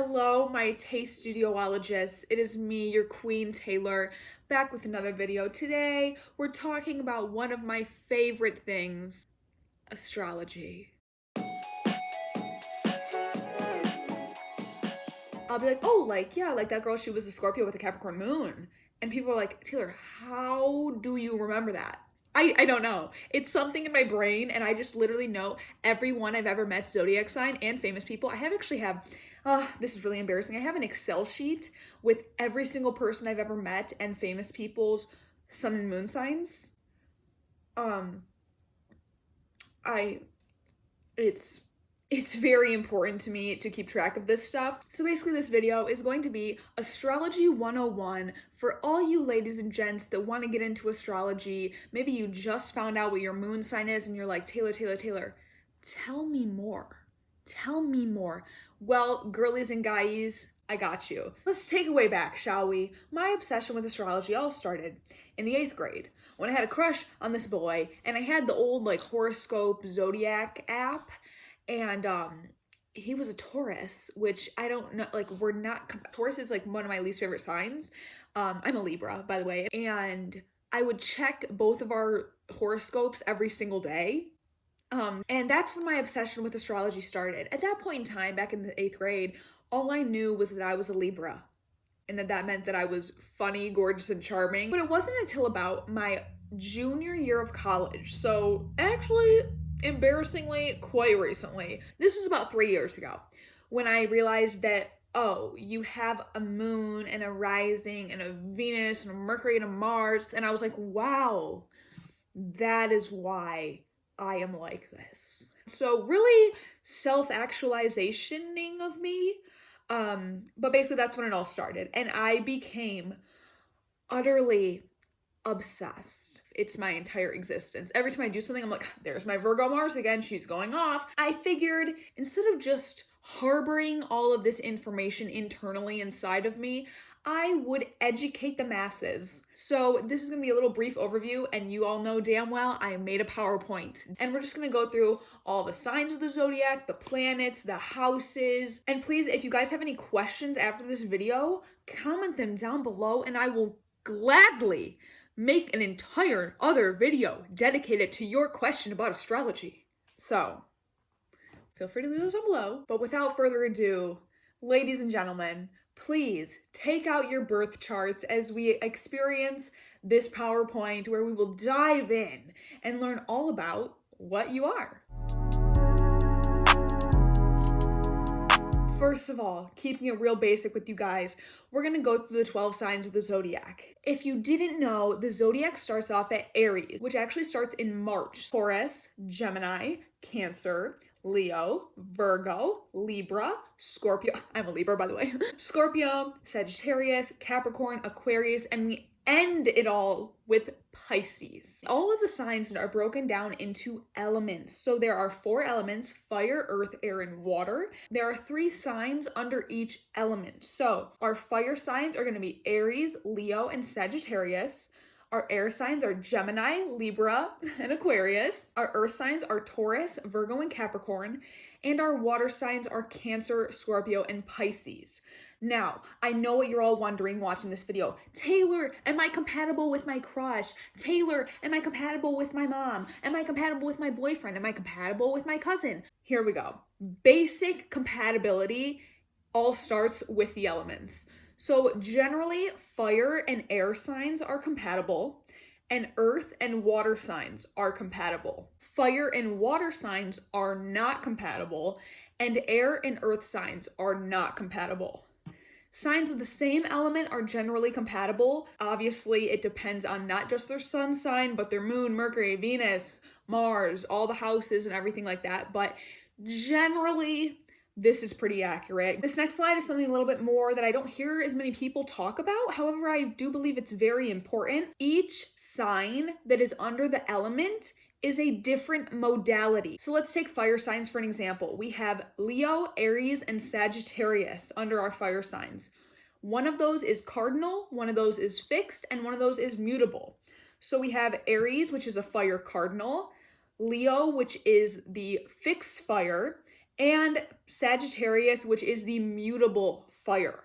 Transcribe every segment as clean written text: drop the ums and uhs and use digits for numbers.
Hello, my taste studiologists. It is me, your queen Taylor, back with another video. Today, we're talking about one of my favorite things, astrology. I'll be like, oh, like that girl, she was a Scorpio with a Capricorn moon. And people are like, Taylor, how do you remember that? I don't know. It's something in my brain, and I just literally know everyone I've ever met, zodiac sign, and famous people. I actually have, this is really embarrassing. I have an Excel sheet with every single person I've ever met and famous people's sun and moon signs. It's very important to me to keep track of this stuff. So basically this video is going to be Astrology 101 for all you ladies and gents that want to get into astrology. Maybe you just found out what your moon sign is and you're like, Taylor, tell me more. Tell me more. Well, girlies and guys, I got you. Let's take it way back, shall we? My obsession with astrology all started in the 8th grade when I had a crush on this boy and I had the old horoscope zodiac app. And he was a Taurus, which I don't know, Taurus is one of my least favorite signs. I'm a Libra, by the way, and I would check both of our horoscopes every single day. And that's when my obsession with astrology started. At that point in time, back in the 8th grade, all I knew was that I was a Libra and that meant that I was funny, gorgeous, and charming. But it wasn't until about my junior year of college, so actually, embarrassingly, quite recently, this was about 3 years ago, when I realized that, oh, you have a moon and a rising and a Venus and a Mercury and a Mars, and I was like, wow, that is why I am like this. So really self-actualizationing of me, but basically that's when it all started, and I became utterly obsessed. It's my entire existence. Every time I do something, I'm like, there's my Virgo Mars again, she's going off. I figured instead of just harboring all of this information internally inside of me, I would educate the masses. So this is gonna be a little brief overview, and you all know damn well I made a PowerPoint. And we're just gonna go through all the signs of the zodiac, the planets, the houses. And please, if you guys have any questions after this video, comment them down below and I will gladly make an entire other video dedicated to your question about astrology. So, feel free to leave those down below. But without further ado, ladies and gentlemen, please take out your birth charts as we experience this PowerPoint where we will dive in and learn all about what you are. First of all, keeping it real basic with you guys, we're gonna go through the 12 signs of the zodiac. If you didn't know, the zodiac starts off at Aries, which actually starts in March. Taurus, Gemini, Cancer, Leo, Virgo, Libra, Scorpio, I'm a Libra by the way, Scorpio, Sagittarius, Capricorn, Aquarius, and we end it all with Pisces. All of the signs are broken down into elements. So there are 4 elements: fire, earth, air, and water. There are 3 signs under each element. So our fire signs are going to be Aries, Leo, and Sagittarius. Our air signs are Gemini, Libra, and Aquarius. Our earth signs are Taurus, Virgo, and Capricorn. And our water signs are Cancer, Scorpio, and Pisces. Now, I know what you're all wondering watching this video. Taylor, am I compatible with my crush? Taylor, am I compatible with my mom? Am I compatible with my boyfriend? Am I compatible with my cousin? Here we go. Basic compatibility all starts with the elements. So generally, fire and air signs are compatible, and earth and water signs are compatible. Fire and water signs are not compatible, and air and earth signs are not compatible. Signs of the same element are generally compatible. Obviously, it depends on not just their sun sign, but their moon, Mercury, Venus, Mars, all the houses and everything like that. But generally, this is pretty accurate. This next slide is something a little bit more that I don't hear as many people talk about. However, I do believe it's very important. Each sign that is under the element is a different modality. So let's take fire signs for an example. We have Leo, Aries, and Sagittarius under our fire signs. One of those is cardinal, one of those is fixed, and one of those is mutable. So we have Aries, which is a fire cardinal, Leo, which is the fixed fire, and Sagittarius, which is the mutable fire.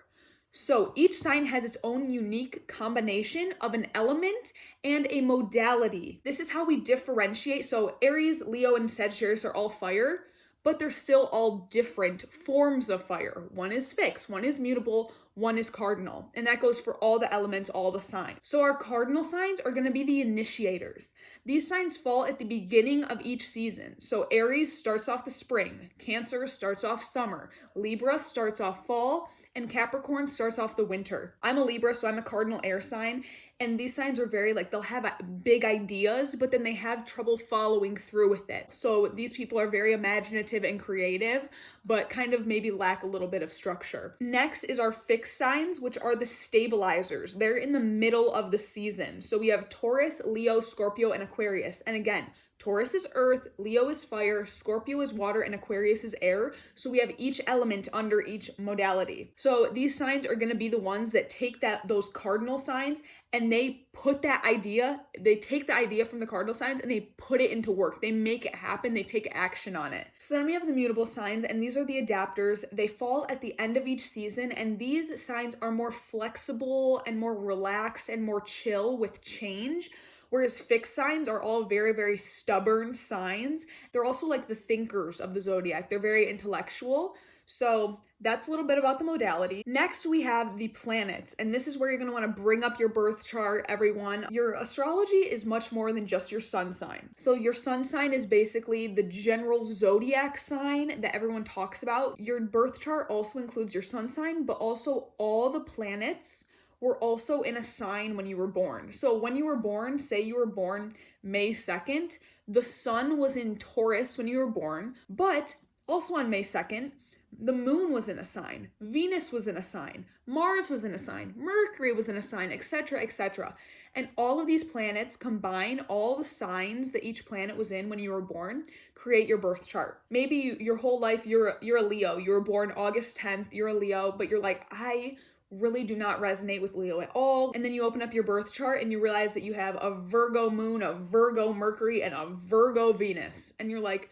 So each sign has its own unique combination of an element and a modality. This is how we differentiate. So Aries, Leo, and Sagittarius are all fire, but they're still all different forms of fire. One is fixed, one is mutable, one is cardinal. And that goes for all the elements, all the signs. So our cardinal signs are going to be the initiators. These signs fall at the beginning of each season. So Aries starts off the spring, Cancer starts off summer, Libra starts off fall, and Capricorn starts off the winter. I'm a Libra, so I'm a cardinal air sign. And these signs are very they'll have big ideas, but then they have trouble following through with it. So these people are very imaginative and creative, but kind of maybe lack a little bit of structure. Next is our fixed signs, which are the stabilizers. They're in the middle of the season. So we have Taurus, Leo, Scorpio, and Aquarius. And again, Taurus is earth, Leo is fire, Scorpio is water, and Aquarius is air. So we have each element under each modality. So these signs are going to be the ones that take those cardinal signs and they take the idea from the cardinal signs and they put it into work. They make it happen. They take action on it. So then we have the mutable signs, and these are the adapters. They fall at the end of each season, and these signs are more flexible and more relaxed and more chill with change. Whereas fixed signs are all very, very stubborn signs. They're also like the thinkers of the zodiac. They're very intellectual. So that's a little bit about the modality. Next, we have the planets. And this is where you're going to want to bring up your birth chart, everyone. Your astrology is much more than just your sun sign. So your sun sign is basically the general zodiac sign that everyone talks about. Your birth chart also includes your sun sign, but also all the planets were also in a sign when you were born. So when you were born, say you were born May 2nd, the sun was in Taurus when you were born, but also on May 2nd, the moon was in a sign, Venus was in a sign, Mars was in a sign, Mercury was in a sign, etc., etc. And all of these planets combine all the signs that each planet was in when you were born, create your birth chart. Maybe your whole life you're a Leo, you were born August 10th, you're a Leo, but you're like, I really do not resonate with Leo at all. And then you open up your birth chart and you realize that you have a Virgo moon, a Virgo Mercury, and a Virgo Venus. And you're like,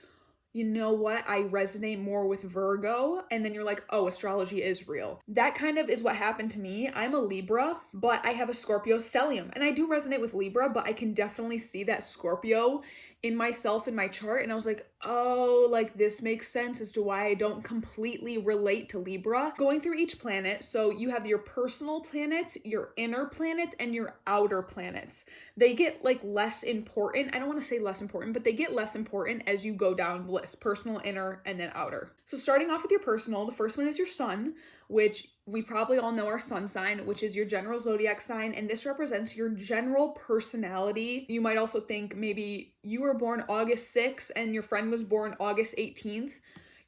you know what? I resonate more with Virgo. And then you're like, oh, astrology is real. That kind of is what happened to me. I'm a Libra, but I have a Scorpio stellium. And I do resonate with Libra, but I can definitely see that Scorpio in myself in my chart. And I was like, oh, like this makes sense as to why I don't completely relate to Libra. Going through each planet, so you have your personal planets, your inner planets, and your outer planets. They get like less important. I don't want to say less important, but they get less important as you go down the list: personal, inner, and then outer. So starting off with your personal, the first one is your sun, which we probably all know our sun sign, which is your general zodiac sign, and this represents your general personality. You might also think maybe you were born August 6th and your friend was born August 18th.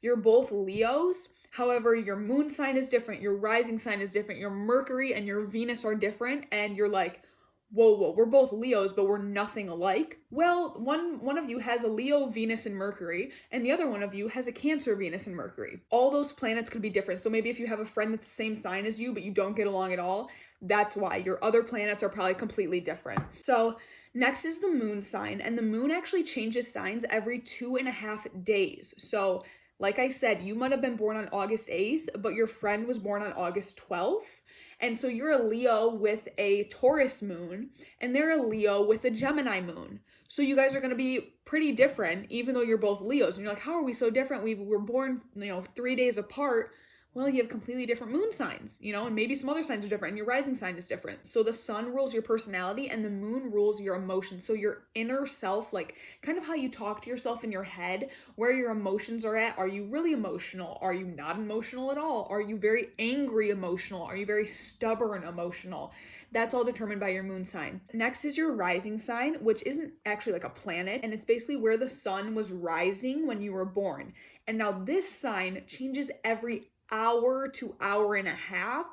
You're both Leos. However, your moon sign is different, your rising sign is different, your Mercury and your Venus are different, and you're like, whoa, we're both Leos, but we're nothing alike. Well, one of you has a Leo, Venus, and Mercury, and the other one of you has a Cancer, Venus, and Mercury. All those planets could be different. So maybe if you have a friend that's the same sign as you, but you don't get along at all, that's why. Your other planets are probably completely different. So next is the moon sign, and the moon actually changes signs every 2.5 days. So like I said, you might have been born on August 8th, but your friend was born on August 12th. And so you're a Leo with a Taurus moon, and they're a Leo with a Gemini moon. So you guys are going to be pretty different, even though you're both Leos. And you're like, how are we so different? We were born, 3 days apart. Well, you have completely different moon signs, and maybe some other signs are different, and your rising sign is different. So the sun rules your personality, and the moon rules your emotions. So your inner self, like kind of how you talk to yourself in your head, where your emotions are at. Are you really emotional? Are you not emotional at all? Are you very angry emotional? Are you very stubborn emotional? That's all determined by your moon sign. Next is your rising sign, which isn't actually like a planet, and it's basically where the sun was rising when you were born. And now this sign changes every hour to hour and a half.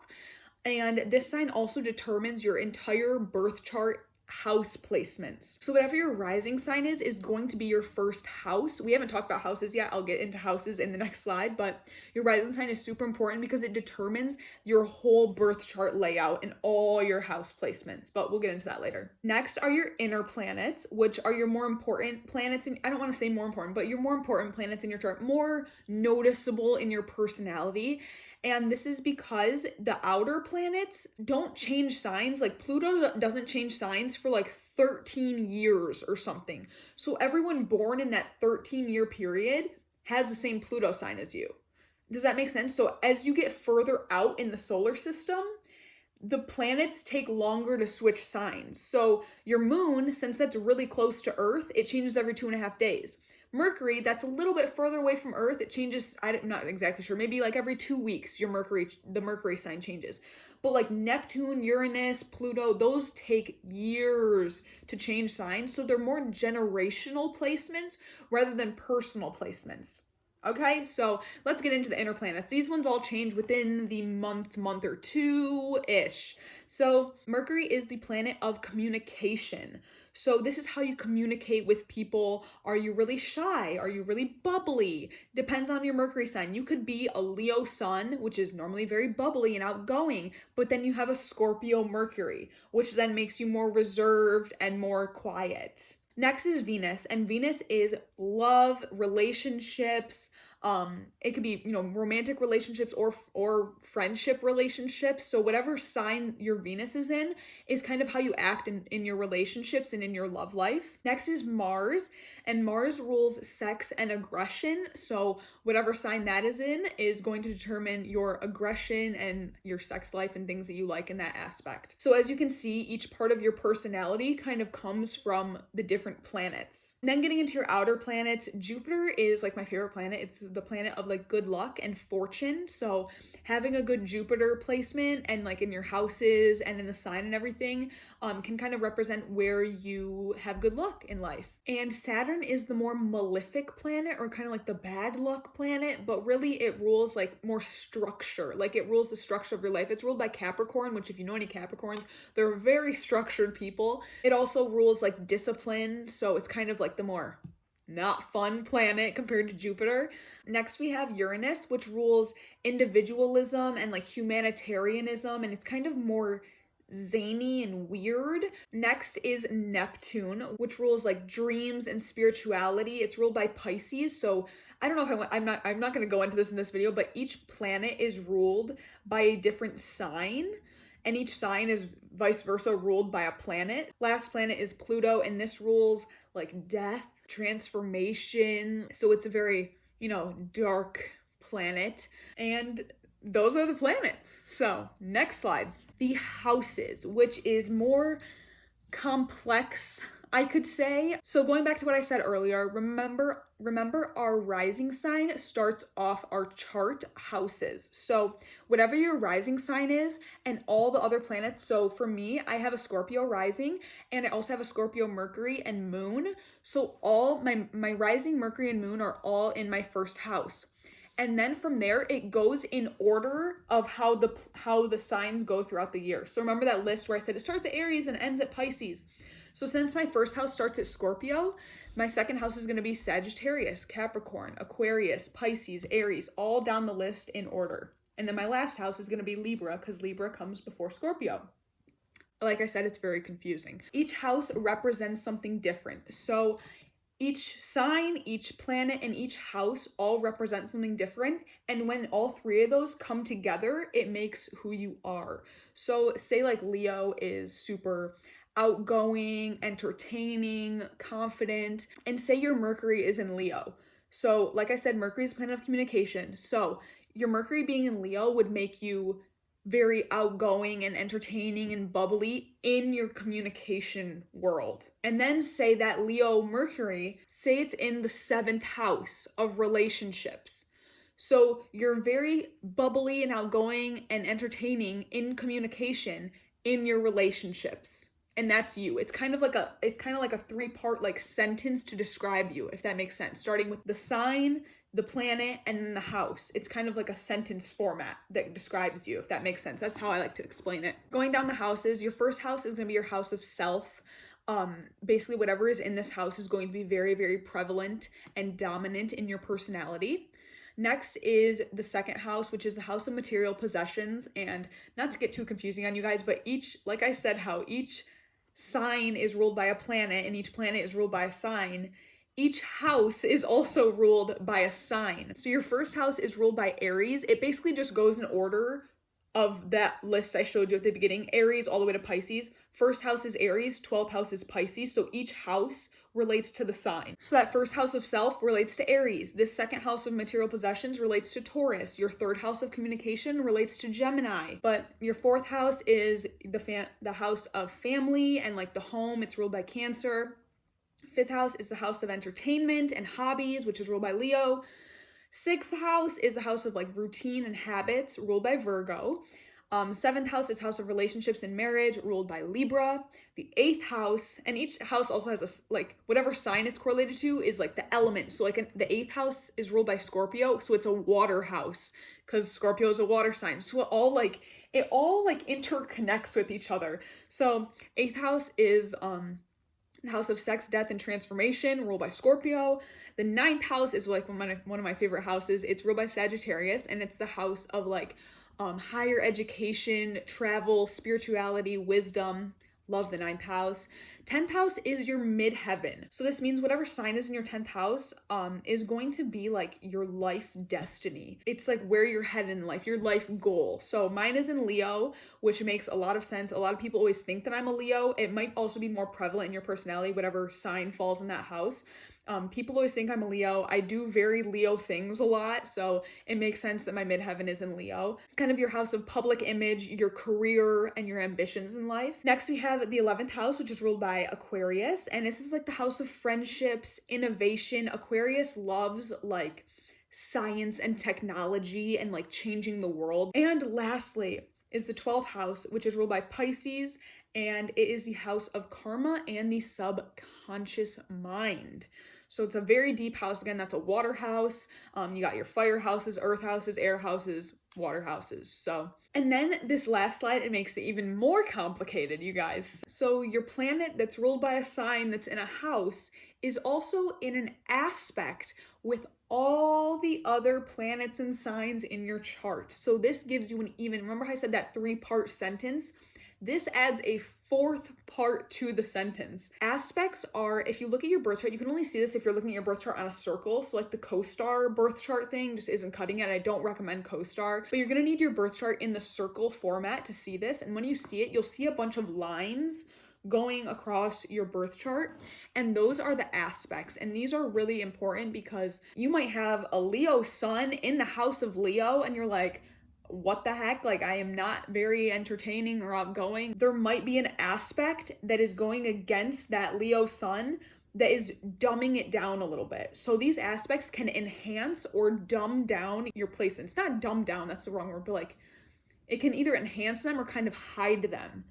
And this sign also determines your entire birth chart house placements. So whatever your rising sign is going to be your first house. We haven't talked about houses yet. I'll get into houses in the next slide, but your rising sign is super important because it determines your whole birth chart layout and all your house placements, but we'll get into that later. Next are your inner planets, which are your more important planets. And I don't want to say more important, but your more important planets in your chart, more noticeable in your personality. And this is because the outer planets don't change signs. Like Pluto doesn't change signs for like 13 years or something. So everyone born in that 13-year period has the same Pluto sign as you. Does that make sense? So as you get further out in the solar system, the planets take longer to switch signs. So your moon, since that's really close to Earth, it changes every 2.5 days. Mercury, that's a little bit further away from Earth, it changes, I'm not exactly sure, maybe like every 2 weeks the Mercury sign changes. But like Neptune, Uranus, Pluto, those take years to change signs. So they're more generational placements rather than personal placements. Okay, so let's get into the inner planets. These ones all change within the month or two-ish. So Mercury is the planet of communication. So this is how you communicate with people. Are you really shy? Are you really bubbly? Depends on your Mercury sign. You could be a Leo sun, which is normally very bubbly and outgoing, but then you have a Scorpio Mercury, which then makes you more reserved and more quiet. Next is Venus, and Venus is love, relationships. It could be, romantic relationships or friendship relationships. So whatever sign your Venus is in is kind of how you act in your relationships and in your love life. Next is Mars, and Mars rules sex and aggression. So whatever sign that is in is going to determine your aggression and your sex life and things that you like in that aspect. So as you can see, each part of your personality kind of comes from the different planets. And then getting into your outer planets, Jupiter is like my favorite planet. It's the planet of like good luck and fortune. So having a good Jupiter placement and like in your houses and in the sign and everything can kind of represent where you have good luck in life. And Saturn is the more malefic planet, or kind of like the bad luck planet, but really it rules like more structure. Like it rules the structure of your life. It's ruled by Capricorn, which if you know any Capricorns, they're very structured people. It also rules like discipline. So it's kind of like the more not fun planet compared to Jupiter. Next we have Uranus, which rules individualism and like humanitarianism, and it's kind of more zany and weird. Next is Neptune, which rules like dreams and spirituality. It's ruled by Pisces. So I don't know if I'm not going to go into this in this video, but each planet is ruled by a different sign, and each sign is vice versa ruled by a planet. Last planet is Pluto, and this rules like death, transformation. So it's a very, dark planet. And those are the planets. So next slide. The houses, which is more complex, I could say. So going back to what I said earlier, remember our rising sign starts off our chart houses. So whatever your rising sign is and all the other planets. So for me, I have a Scorpio rising, and I also have a Scorpio Mercury and moon. So all my rising Mercury and moon are all in my first house. And then from there, it goes in order of how the signs go throughout the year. So remember that list where I said it starts at Aries and ends at Pisces. So since my first house starts at Scorpio, my second house is going to be Sagittarius, Capricorn, Aquarius, Pisces, Aries, all down the list in order. And then my last house is going to be Libra, because Libra comes before Scorpio. Like I said, it's very confusing. Each house represents something different. So each sign, each planet, and each house all represent something different. And when all three of those come together, it makes who you are. So say like Leo is super outgoing, entertaining, confident, and say your Mercury is in Leo. So like I said, Mercury is a planet of communication. So your Mercury being in Leo would make you very outgoing and entertaining and bubbly in your communication world. And then say that Leo Mercury, say it's in the 7th house of relationships. So you're very bubbly and outgoing and entertaining in communication in your relationships. And that's you. It's kind of like a 3-part like sentence to describe you, if that makes sense. Starting with the sign, the planet, and then the house. It's kind of like a sentence format that describes you, if that makes sense. That's how I like to explain it. Going down the houses, your first house is going to be your house of self. Basically whatever is in this house is going to be very, very prevalent and dominant in your personality. Next is the second house, which is the house of material possessions. And not to get too confusing on you guys, but like I said, how each sign is ruled by a planet and each planet is ruled by a sign, each house is also ruled by a sign. So your first house is ruled by Aries. It basically just goes in order of that list I showed you at the beginning, Aries all the way to Pisces. First house is Aries, 12th house is Pisces, so each house relates to the sign. So that first house of self relates to Aries. This second house of material possessions relates to Taurus. Your third house of communication relates to Gemini. But your fourth house is the house of family and like the home. It's ruled by Cancer. Fifth house is the house of entertainment and hobbies, which is ruled by Leo. Sixth house is the house of like routine and habits, ruled by Virgo. Seventh house is house of relationships and marriage, ruled by Libra. The eighth house, and each house also has a, like, whatever sign it's correlated to is like the element. So like the eighth house is ruled by Scorpio, so it's a water house because Scorpio is a water sign. So it all interconnects with each other. So eighth house is the house of sex, death, and transformation, ruled by Scorpio. The ninth house is like one of my favorite houses. It's ruled by Sagittarius, and it's the house of like higher education, travel, spirituality, wisdom. Love the ninth house. 10th house is your midheaven. So this means whatever sign is in your 10th house is going to be like your life destiny. It's like where you're headed in life, your life goal. So mine is in Leo, which makes a lot of sense. A lot of people always think that I'm a Leo. It might also be more prevalent in your personality, whatever sign falls in that house. People always think I'm a Leo. I do very Leo things a lot, so it makes sense that my midheaven is in Leo. It's kind of your house of public image, your career, and your ambitions in life. Next, we have the 11th house, which is ruled by Aquarius, and this is like the house of friendships, innovation. Aquarius loves like science and technology and like changing the world. And lastly is the 12th house, which is ruled by Pisces, and it is the house of karma and the subconscious mind. So it's a very deep house. Again, that's a water house. You got your fire houses, earth houses, air houses, water houses. So, and then this last slide, it makes it even more complicated, you guys. So your planet that's ruled by a sign that's in a house is also in an aspect with all the other planets and signs in your chart. So this gives you remember how I said that 3-part sentence? This adds a 4th part to the sentence. Aspects are, if you look at your birth chart, you can only see this if you're looking at your birth chart on a circle. So like the CoStar birth chart thing just isn't cutting it. I don't recommend CoStar, but you're gonna need your birth chart in the circle format to see this. And when you see it, you'll see a bunch of lines going across your birth chart, and those are the aspects. And these are really important because you might have a Leo sun in the house of Leo and you're like, what the heck? Like, I am not very entertaining or outgoing. There might be an aspect that is going against that Leo sun that is dumbing it down a little bit. So these aspects can enhance or dumb down your placements. It's not dumb down, that's the wrong word, but like it can either enhance them or kind of hide them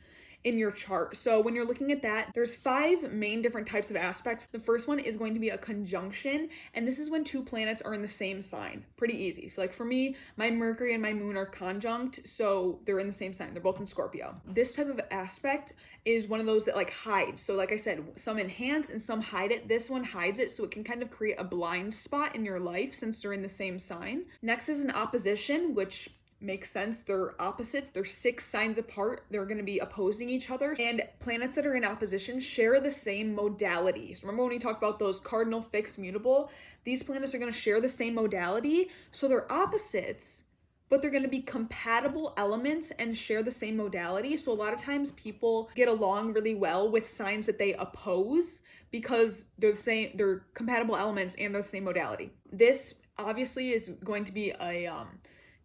in your chart. So when you're looking at that, there's 5 main different types of aspects. The first one is going to be a conjunction, and this is when 2 planets are in the same sign. Pretty easy. So like for me, my Mercury and my Moon are conjunct, so they're in the same sign. They're both in Scorpio. This type of aspect is one of those that like hides. So like I said, some enhance and some hide it. This one hides it, so it can kind of create a blind spot in your life since they're in the same sign. Next is an opposition, which makes sense. They're opposites. They're 6 signs apart. They're going to be opposing each other. And planets that are in opposition share the same modalities. Remember when we talked about those cardinal, fixed, mutable? These planets are going to share the same modality. So they're opposites, but they're going to be compatible elements and share the same modality. So a lot of times people get along really well with signs that they oppose because they're compatible elements and they're the same modality. This obviously is going to be a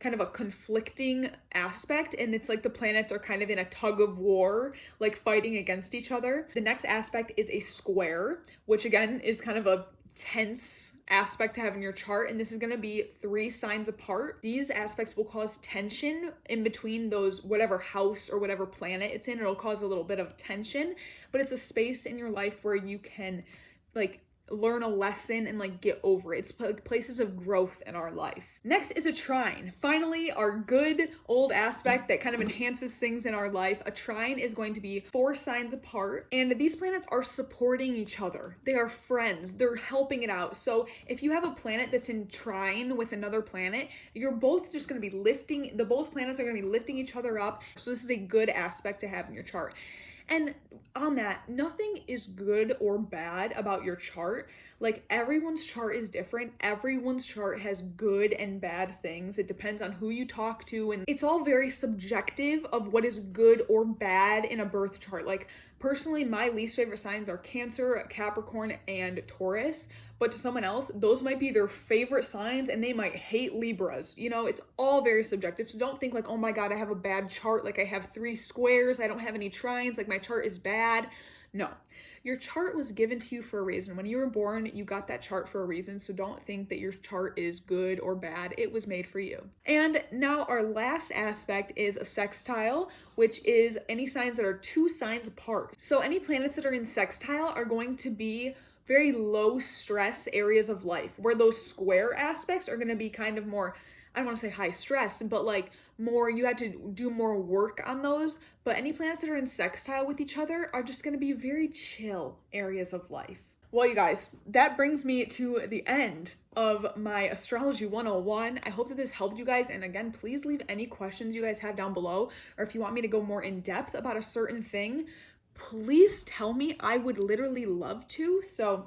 kind of a conflicting aspect, and it's like the planets are kind of in a tug of war, like fighting against each other. The next aspect is a square, which again is kind of a tense aspect to have in your chart, and this is going to be 3 signs apart. These aspects will cause tension in between those, whatever house or whatever planet it's in. It'll cause a little bit of tension, but it's a space in your life where you can like learn a lesson and like get over it. It's places of growth in our life. Next is a trine. Finally, our good old aspect that kind of enhances things in our life. A trine is going to be 4 signs apart, and these planets are supporting each other. They are friends. They're helping it out. So if you have a planet that's in trine with another planet, you're both just going to be lifting, both planets are going to be lifting each other up. So this is a good aspect to have in your chart. And on that, nothing is good or bad about your chart. Like, everyone's chart is different. Everyone's chart has good and bad things. It depends on who you talk to, and it's all very subjective of what is good or bad in a birth chart. Like, personally, my least favorite signs are Cancer, Capricorn, and Taurus. But to someone else, those might be their favorite signs and they might hate Libras. You know, it's all very subjective. So don't think like, oh my God, I have a bad chart. Like, I have 3 squares. I don't have any trines. Like, my chart is bad. No, your chart was given to you for a reason. When you were born, you got that chart for a reason. So don't think that your chart is good or bad. It was made for you. And now our last aspect is a sextile, which is any signs that are 2 signs apart. So any planets that are in sextile are going to be very low stress areas of life, where those square aspects are going to be kind of more, I don't want to say high stress, but like more, you had to do more work on those. But any planets that are in sextile with each other are just going to be very chill areas of life. Well, you guys, that brings me to the end of my Astrology 101. I hope that this helped you guys. And again, please leave any questions you guys have down below, or if you want me to go more in depth about a certain thing, please tell me. I would literally love to. So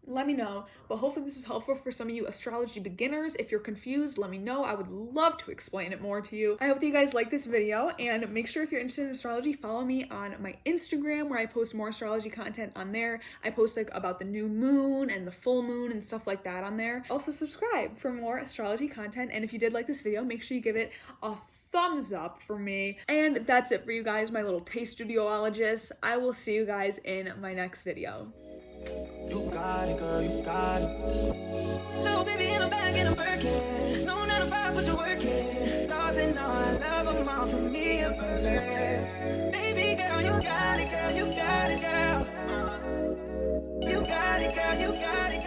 let me know. But hopefully this is helpful for some of you astrology beginners. If you're confused, let me know. I would love to explain it more to you. I hope that you guys like this video, and make sure if you're interested in astrology, follow me on my Instagram, where I post more astrology content on there. I post like about the new moon and the full moon and stuff like that on there. Also subscribe for more astrology content. And if you did like this video, make sure you give it a thumbs up for me. And that's it for you guys, my little taste studiologists. I will see you guys in my next video. You got it, girl, you got it. Little baby in a bag and a Birkin. No 9 to 5, put your work in. Laws and all, I love them all, to me a perfect. Baby girl, you got it, girl, you got it, girl. You got it, girl, you got it, girl.